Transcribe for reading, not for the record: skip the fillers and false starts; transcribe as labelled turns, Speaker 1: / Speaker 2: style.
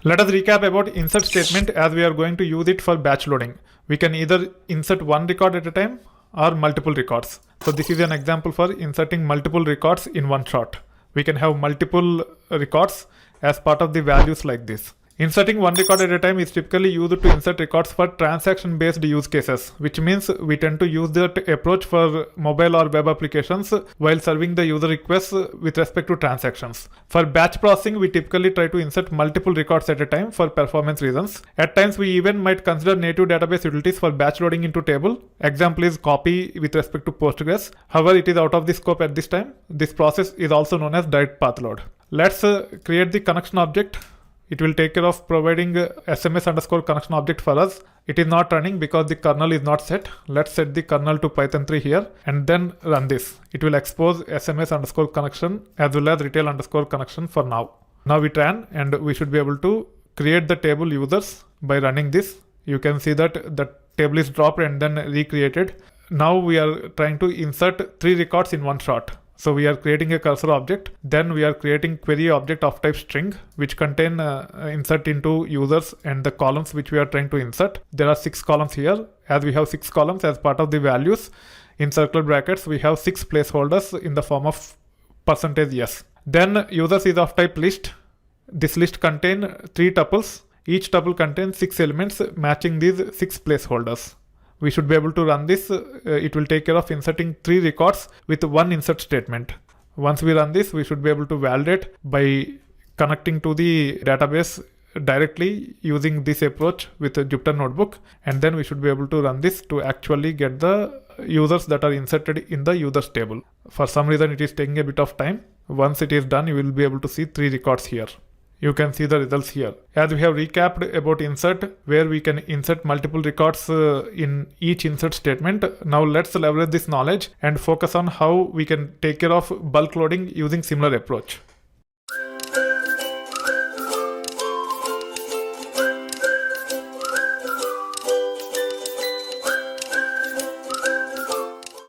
Speaker 1: Let us recap about insert statement as we are going to use it for batch loading. We can either insert one record at a time or multiple records. So this is an example for inserting multiple records in one shot. We can have multiple records as part of the values like this. Inserting one record at a time is typically used to insert records for transaction-based use cases, which means we tend to use that approach for mobile or web applications while serving the user requests with respect to transactions. For batch processing, we typically try to insert multiple records at a time for performance reasons. At times, we even might consider native database utilities for batch loading into table. Example is copy with respect to Postgres. However, it is out of the scope at this time. This process is also known as direct path load. Let's create the connection object. It will take care of providing SMS underscore connection object for us. It is not running because the kernel is not set. Let's set the kernel to Python 3 here and then run this. It will expose SMS underscore connection as well as retail underscore connection for now. Now we ran and we should be able to create the table users by running this. You can see that the table is dropped and then recreated. Now we are trying to insert 3 records in one shot. So we are creating a cursor object, then we are creating query object of type string, which contain insert into users and the columns which we are trying to insert. There are 6 columns here. As we have 6 columns as part of the values, in circle brackets, we have 6 placeholders in the form of %s. Then users is of type list. This list contains 3 tuples. Each tuple contains 6 elements matching these 6 placeholders. We should be able to run this. It will take care of inserting 3 records with one insert statement. Once we run this, we should be able to validate by connecting to the database directly using this approach with a Jupyter Notebook. And then we should be able to run this to actually get the users that are inserted in the users table. For some reason, it is taking a bit of time. Once it is done, you will be able to see 3 records here. You can see the results here. As we have recapped about insert, where we can insert multiple records in each insert statement. Now let's leverage this knowledge and focus on how we can take care of bulk loading using similar approach.